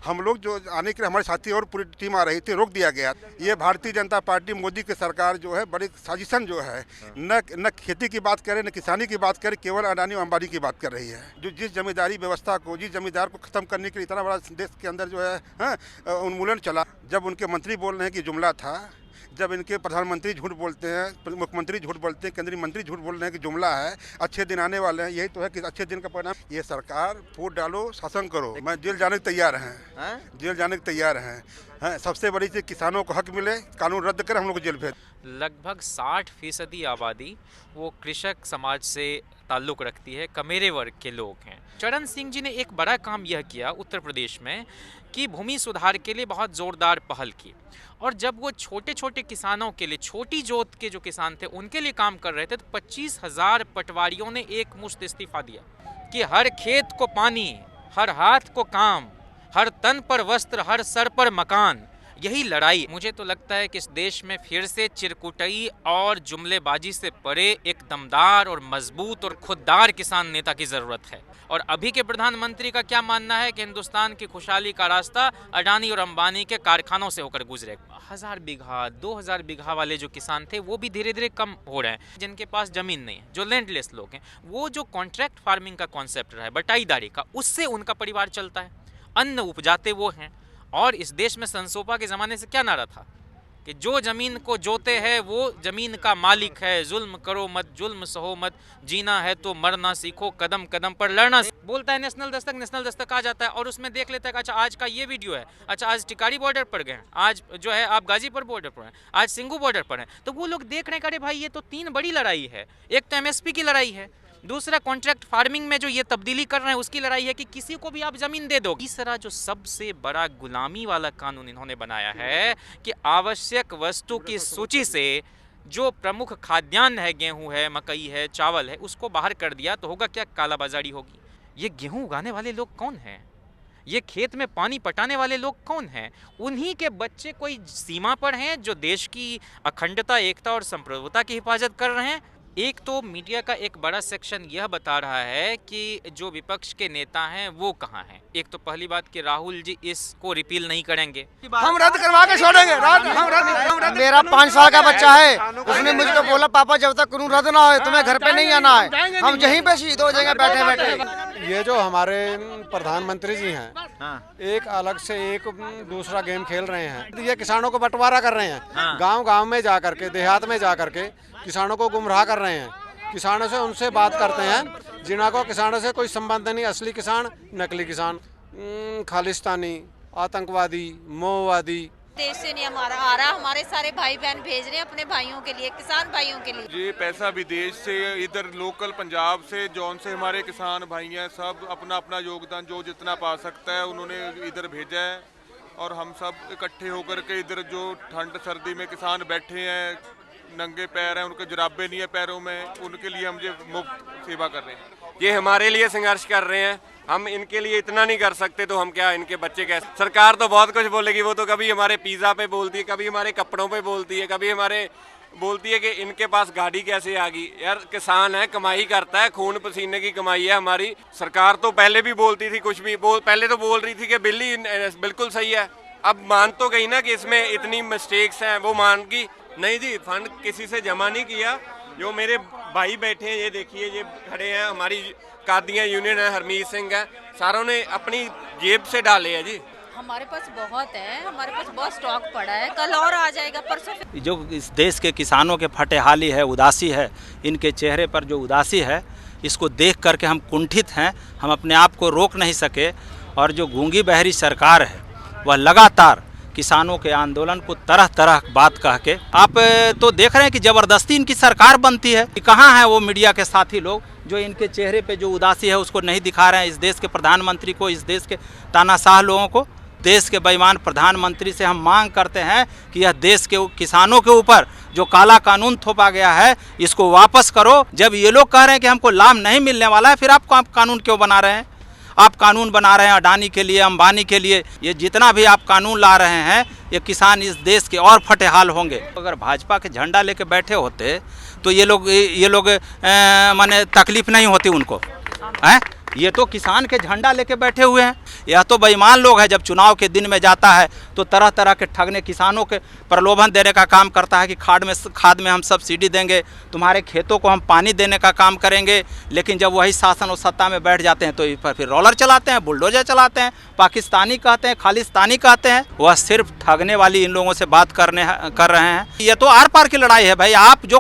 हम लोग जो आने के लिए हमारे साथी और पूरी टीम आ रही थी, रोक दिया गया। ये भारतीय जनता पार्टी मोदी की सरकार जो है बड़ी साजिशन जो है, न खेती की बात करे न किसानी की बात करे, केवल अडानी और अंबानी की बात कर रही है। जो जिस जमींदारी व्यवस्था को, जिस जमींदार को खत्म करने के लिए इतना बड़ा देश के अंदर जो है उन्मूलन चला, जब उनके मंत्री बोल रहे हैं कि जुमला था, जब इनके प्रधानमंत्री झूठ बोलते हैं, मुख्यमंत्री झूठ बोलते हैं, केंद्रीय मंत्री झूठ बोल रहे हैं कि जुमला है, अच्छे दिन आने वाले हैं, यही तो है कि अच्छे दिन का परिणाम। ये सरकार वोट डालो, शासन करो। मैं जेल जाने को तैयार हैं, जेल जाने को तैयार हैं। सबसे बड़ी चीज़ किसानों को हक मिले, कानून रद्द कर हम लोग को जेल भेज। लगभग 60% आबादी वो कृषक समाज से ताल्लुक़ रखती है, कमेरे वर्ग के लोग हैं। चरण सिंह जी ने एक बड़ा काम यह किया उत्तर प्रदेश में कि भूमि सुधार के लिए बहुत ज़ोरदार पहल की, और जब वो छोटे छोटे किसानों के लिए, छोटी जोत के जो किसान थे उनके लिए काम कर रहे थे, तो 25,000 पटवारियों ने एक मुश्त इस्तीफा दिया कि हर खेत को पानी, हर हाथ को काम, हर तन पर वस्त्र, हर सर पर मकान। यही लड़ाई, मुझे तो लगता है कि इस देश में फिर से चिरकुटई और जुमलेबाजी से परे एक दमदार और मजबूत और खुददार किसान नेता की ज़रूरत है। और अभी के प्रधानमंत्री का क्या मानना है कि हिंदुस्तान की खुशहाली का रास्ता अडानी और अंबानी के कारखानों से होकर गुजरे। 1000 बीघा 2000 बीघा वाले जो किसान थे वो भी धीरे धीरे कम हो रहे हैं। जिनके पास ज़मीन नहीं है, जो लैंडलेस लोग हैं, वो जो कॉन्ट्रैक्ट फार्मिंग का कॉन्सेप्ट रहा है, बटाईदारी का, उससे उनका परिवार चलता है, अन्न उपजाते वो हैं। और इस देश में संसोपा के ज़माने से क्या नारा था कि जो ज़मीन को जोते है वो ज़मीन का मालिक है, जुल्म करो मत, जुल्म सहो मत, जीना है तो मरना सीखो, कदम कदम पर लड़ना। बोलता है नेशनल दस्तक आ जाता है और उसमें देख लेता है कि अच्छा आज का ये वीडियो है, अच्छा आज टिकारी बॉर्डर पर गए, आज जो है आप गाजीपुर बॉर्डर पर हैं, आज सिंगू बॉर्डर पर हैं। तो वो लोग देख रहे हैं कि अरे भाई ये तो 3 बड़ी लड़ाई है। एक तो MSP की लड़ाई है, दूसरा कॉन्ट्रैक्ट फार्मिंग में जो ये तब्दीली कर रहे हैं उसकी लड़ाई है कि किसी को भी आप ज़मीन दे दो। तीसरा जो सबसे बड़ा गुलामी वाला कानून इन्होंने बनाया है कि आवश्यक वस्तु की सूची से जो प्रमुख खाद्यान्न है, गेहूं है, मकई है, चावल है, उसको बाहर कर दिया तो होगा क्या? कालाबाजारी होगी। ये गेहूं उगाने वाले लोग कौन हैं? ये खेत में पानी पटाने वाले लोग कौन हैं? उन्हीं के बच्चे कोई सीमा पर हैं जो देश की अखंडता, एकता और संप्रभुता की हिफाजत कर रहे हैं। एक तो मीडिया का एक बड़ा सेक्शन यह बता रहा है कि जो विपक्ष के नेता हैं वो कहाँ हैं। एक तो पहली बात कि राहुल जी इसको रिपील नहीं करेंगे, हम रद्द करवा के छोड़ेंगे। मेरा 5 साल का बच्चा है, उसने मुझको बोला पापा जब तक कानून रद्द ना हो तुम्हें घर पे नहीं आना है, हम यहीं पे शहीद हो जाएंगे बैठे बैठे। ये जो हमारे प्रधानमंत्री जी हैं, एक अलग से एक दूसरा गेम खेल रहे हैं। ये किसानों को बंटवारा कर रहे हैं, गांव में जा करके, देहात में जा करके किसानों को गुमराह कर रहे हैं। किसानों से उनसे बात करते हैं जिनको किसानों से कोई संबंध नहीं, असली किसान, नकली किसान, खालिस्तानी, आतंकवादी, मोहवादी। देश से नहीं हमारा आ रहा, हमारे सारे भाई बहन भेज रहे हैं अपने भाइयों के लिए, किसान भाइयों के लिए। ये पैसा विदेश से, इधर लोकल पंजाब से, जौन से हमारे किसान भाई हैं, सब अपना अपना योगदान जो जितना पा सकता है उन्होंने इधर भेजा है। और हम सब इकट्ठे होकर के इधर जो ठंड सर्दी में किसान बैठे हैं, नंगे पैर हैं, उनके जुराबे नहीं है पैरों में, उनके लिए हम ये मुफ्त सेवा कर रहे हैं। ये हमारे लिए संघर्ष कर रहे हैं, हम इनके लिए इतना नहीं कर सकते तो हम क्या इनके बच्चे कैसे? सरकार तो बहुत कुछ बोलेगी, वो तो कभी हमारे पिज़्ज़ा पे बोलती है, कभी हमारे कपड़ों पे बोलती है, कभी हमारे बोलती है कि इनके पास गाड़ी कैसे आ गई। यार किसान है, कमाई करता है, खून पसीने की कमाई है हमारी। सरकार तो पहले भी बोलती थी कुछ भी, पहले तो बोल रही थी कि बिल्ली बिल्कुल सही है, अब मान तो गई ना कि इसमें इतनी मिस्टेक्स हैं, वो मान गई। नहीं जी, फंड किसी से जमा नहीं किया। जो मेरे भाई बैठे हैं, ये देखिए, ये खड़े हैं, हमारी कादियाँ यूनियन है, हरमीत सिंह है, सारों ने अपनी जेब से डाले हैं जी। हमारे पास बहुत है, हमारे पास बहुत स्टॉक पड़ा है, कल और आ जाएगा, परसों। जो इस देश के किसानों के फटेहाली है, उदासी है, इनके चेहरे पर जो उदासी है, इसको देख करके हम कुंठित हैं, हम अपने आप को रोक नहीं सके। और जो गूंगी बहरी सरकार है वह लगातार किसानों के आंदोलन को तरह तरह बात कह के, आप तो देख रहे हैं कि ज़बरदस्ती इनकी सरकार बनती है। कहाँ हैं वो मीडिया के साथी लोग जो इनके चेहरे पे जो उदासी है उसको नहीं दिखा रहे हैं? इस देश के प्रधानमंत्री को, इस देश के तानाशाह लोगों को, देश के बेईमान प्रधानमंत्री से हम मांग करते हैं कि यह देश के किसानों के ऊपर जो काला कानून थोपा गया है इसको वापस करो। जब ये लोग कह रहे हैं कि हमको लाभ नहीं मिलने वाला है, फिर आप कानून क्यों बना रहे हैं? आप कानून बना रहे हैं अडानी के लिए, अंबानी के लिए। ये जितना भी आप कानून ला रहे हैं, ये किसान इस देश के और फटेहाल होंगे। अगर भाजपा के झंडा लेके बैठे होते तो ये लोग माने तकलीफ नहीं होती उनको, हैं? ये तो किसान के झंडा लेके बैठे हुए हैं। यह तो बेईमान लोग हैं। जब चुनाव के दिन में जाता है तो तरह तरह के ठगने, किसानों के प्रलोभन देने का काम करता है कि खाद में हम सब्सिडी देंगे, तुम्हारे खेतों को हम पानी देने का काम करेंगे। लेकिन जब वही शासन और सत्ता में बैठ जाते हैं तो फिर रोलर चलाते हैं, बुलडोजर चलाते हैं, पाकिस्तानी कहते हैं, खालिस्तानी कहते हैं। वह सिर्फ ठगने वाली इन लोगों से बात कर रहे हैं। ये तो आर पार की लड़ाई है भाई। आप जो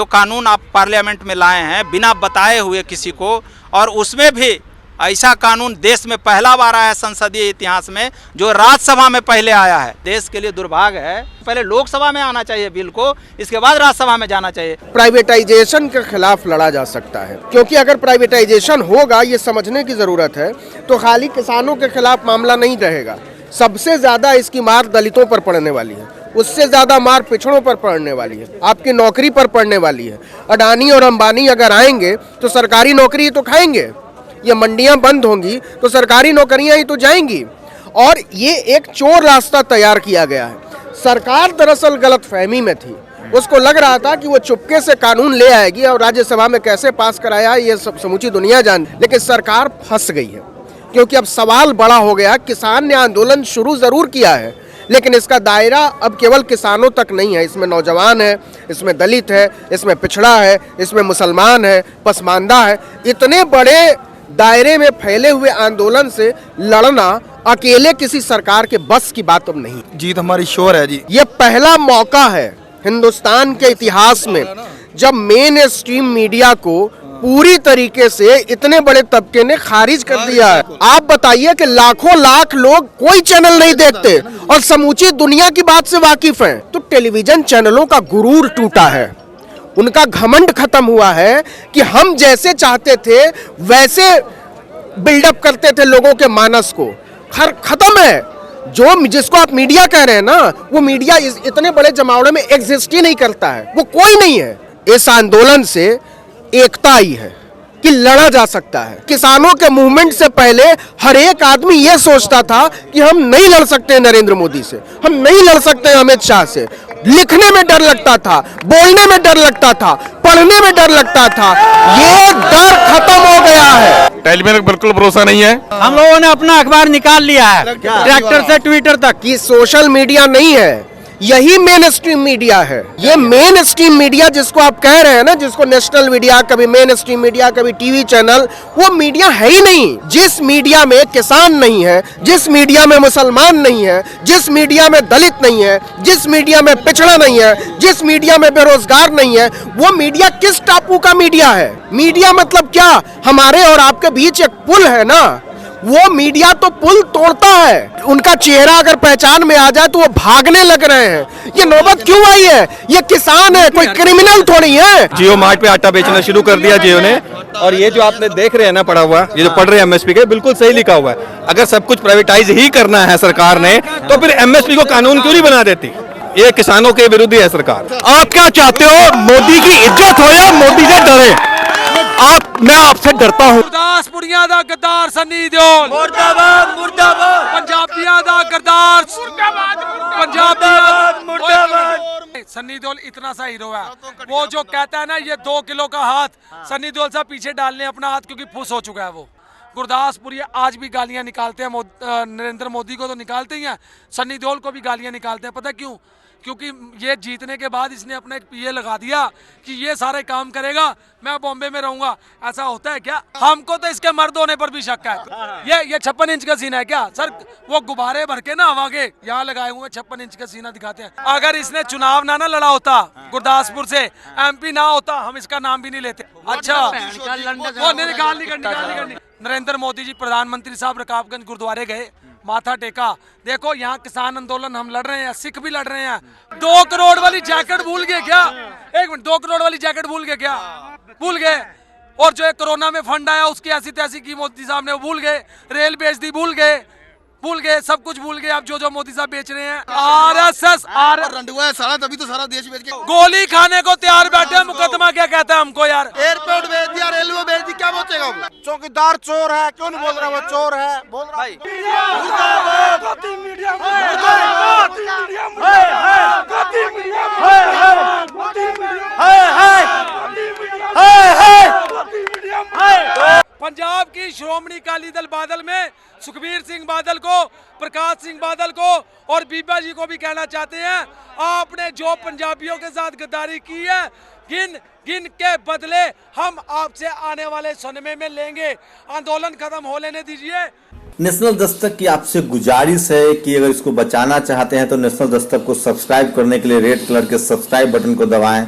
कानून आप पार्लियामेंट में लाए हैं बिना बताए हुए किसी को, और उसमें भी ऐसा कानून देश में पहला बार आया है संसदीय इतिहास में, जो राज्यसभा में पहले आया है। देश के लिए दुर्भाग्य है। पहले लोकसभा में आना चाहिए बिल को, इसके बाद राज्यसभा में जाना चाहिए। प्राइवेटाइजेशन के खिलाफ लड़ा जा सकता है, क्योंकि अगर प्राइवेटाइजेशन होगा, ये समझने की जरूरत है, तो खाली किसानों के खिलाफ मामला नहीं रहेगा। सबसे ज्यादा इसकी मार दलितों पर पड़ने वाली है, उससे ज्यादा मार पिछड़ों पर पड़ने वाली है, आपकी नौकरी पर पड़ने वाली है। अडानी और अंबानी अगर आएंगे तो सरकारी नौकरी तो खाएंगे, ये मंडियां बंद होंगी तो सरकारी नौकरियां ही तो जाएंगी। और ये एक चोर रास्ता तैयार किया गया है। सरकार दरअसल गलतफहमी में थी, उसको लग रहा था कि वो चुपके से कानून ले आएगी और राज्यसभा में कैसे पास कराया ये सब समूची दुनिया जान, लेकिन सरकार फंस गई है। क्योंकि अब सवाल बड़ा हो गया। किसान ने आंदोलन शुरू जरूर किया है, लेकिन इसका दायरा अब केवल किसानों तक नहीं है। इसमें नौजवान है, इसमें दलित है, इसमें पिछड़ा है, इसमें मुसलमान है, पसमानदा है। इतने बड़े दायरे में फैले हुए आंदोलन से लड़ना अकेले किसी सरकार के बस की बात अब नहीं। जीत हमारी श्योर है जी। ये पहला मौका है हिंदुस्तान के इतिहास में जब मेन स्ट्रीम मीडिया को पूरी तरीके से इतने बड़े तबके ने खारिज कर दिया है। आप बताइए कि लाखों लाख लोग कोई चैनल नहीं देखते और समूची दुनिया की बात से वाकिफ हैं। तो टेलीविजन चैनलों का गुरूर टूटा है, उनका घमंड खत्म हुआ है कि हम जैसे चाहते थे वैसे बिल्डअप करते थे लोगों के मानस को। खत्म है। जो जिसको आप मीडिया कह रहे हैं ना, वो मीडिया इतने बड़े जमावड़े में एग्जिस्ट ही नहीं करता है, वो कोई नहीं है। इस आंदोलन से एकता आई है कि लड़ा जा सकता है। किसानों के मूवमेंट से पहले हर एक आदमी यह सोचता था कि हम नहीं लड़ सकते नरेंद्र मोदी से, हम नहीं लड़ सकते अमित शाह से। लिखने में डर लगता था, बोलने में डर लगता था, पढ़ने में डर लगता था। ये डर खत्म हो गया है। टेलीविजन पर बिल्कुल भरोसा नहीं है। हम लोगों ने अपना अखबार निकाल लिया है, ट्रैक्टर से ट्विटर तक। ये सोशल मीडिया नहीं है, यही मेन स्ट्रीम मीडिया है। ये मेन स्ट्रीम मीडिया जिसको आप कह रहे हैं ना, जिसको नेशनल मीडिया, कभी मेन स्ट्रीम मीडिया, कभी टीवी चैनल, वो मीडिया है ही नहीं। जिस मीडिया में किसान नहीं है, जिस मीडिया में मुसलमान नहीं है, जिस मीडिया में दलित नहीं है, जिस मीडिया में पिछड़ा नहीं है, जिस मीडिया में बेरोजगार नहीं है, वो मीडिया किस टापू का मीडिया है? मीडिया मतलब क्या? हमारे और आपके बीच एक पुल है ना, वो मीडिया तो पुल तोड़ता है। उनका चेहरा अगर पहचान में आ जाए तो वो भागने लग रहे हैं। ये नौबत क्यों आई है? ये किसान है, कोई क्रिमिनल थोड़ी है। जियो मार्ट पे आटा बेचना शुरू कर दिया जियो ने। और ये जो आपने देख रहे हैं ना पढ़ा हुआ, ये जो पढ़ रहे हैं एमएसपी के, बिल्कुल सही लिखा हुआ है। अगर सब कुछ प्राइवेटाइज ही करना है सरकार ने, तो फिर एमएसपी को कानून क्यों नहीं बना देती? ये किसानों के विरुद्ध है सरकार। आप क्या चाहते हो? मोदी की इज्जत हो या मोदी से डरे? मैं आपसे डरता हूँ। गुरदासपुरिया दा गद्दार सन्नी देओल मुर्दाबाद, मुर्दाबाद। पंजाबिया दा गद्दार मुर्दाबाद, पंजाबिया मुर्दाबाद। सन्नी देओल इतना सा हीरो है, वो जो कहता है ना ये 2 किलो का हाथ, सन्नी देओल साहब पीछे डालने अपना हाथ, क्योंकि फुस हो चुका है वो। गुरदासपुरिया आज भी गालियां निकालते हैं, नरेंद्र मोदी को तो निकालते ही हैं, सन्नी देओल को भी गालियां निकालते हैं। पता क्यों? क्योंकि ये जीतने के बाद इसने अपना एक पीए लगा दिया कि ये सारे काम करेगा, मैं बॉम्बे में रहूंगा। ऐसा होता है क्या? हमको तो इसके मर्द होने पर भी शक है। ये 56 इंच का सीना है क्या सर? वो गुब्बारे भर के ना हवा के यहाँ लगाए हुए 56 इंच का सीना दिखाते हैं। अगर इसने चुनाव ना लड़ा होता गुरदासपुर से, एमपी ना होता, हम इसका नाम भी नहीं लेते। अच्छा, निकाल नहीं करनी। नरेंद्र मोदी जी प्रधानमंत्री साहब रकाबगंज गुरुद्वारे गए, माथा टेका। देखो यहाँ किसान आंदोलन हम लड़ रहे हैं, सिख भी लड़ रहे हैं। 2 करोड़ वाली जैकेट भूल गए क्या? 1 मिनट, 2 करोड़ वाली जैकेट भूल गए क्या? भूल गए। और जो एक कोरोना में फंड आया उसकी ऐसी तैसी की मोदी साहब ने, भूल गए। रेल बेच दी, भूल गए, सब कुछ भूल गए। अब जो मोदी साहब बेच रहे हैं, आरएसएस रंडुआ है सारा, तभी तो सारा देश बेच के गोली खाने को तैयार बैठे। मुकदमा क्या कहता है हमको यार? एयरपोर्ट बेच दिया, रेलवे बेच दी, क्या बचेगा वो? चौकीदार चोर है, क्यों नहीं बोल रहा वो चोर है? बोल रहा है। पंजाब की श्रोमणी अकाली दल बादल में सुखबीर सिंह बादल को, प्रकाश सिंह बादल को और बीबा जी को भी कहना चाहते हैं, आपने जो पंजाबियों के साथ गद्दारी की है, गिन के बदले हम आपसे आने वाले समय में लेंगे। आंदोलन खत्म हो लेने दीजिए। नेशनल दस्तक की आपसे गुजारिश है कि अगर इसको बचाना चाहते हैं तो नेशनल दस्तक को सब्सक्राइब करने के लिए रेड कलर के सब्सक्राइब बटन को दबाएं,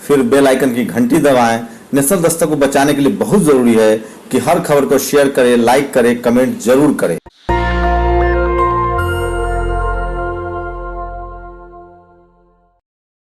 फिर बेल आइकन की घंटी दबाएं। नेशनल दस्तक को बचाने के लिए बहुत जरूरी है कि हर खबर को शेयर करें, लाइक करें, कमेंट जरूर करें।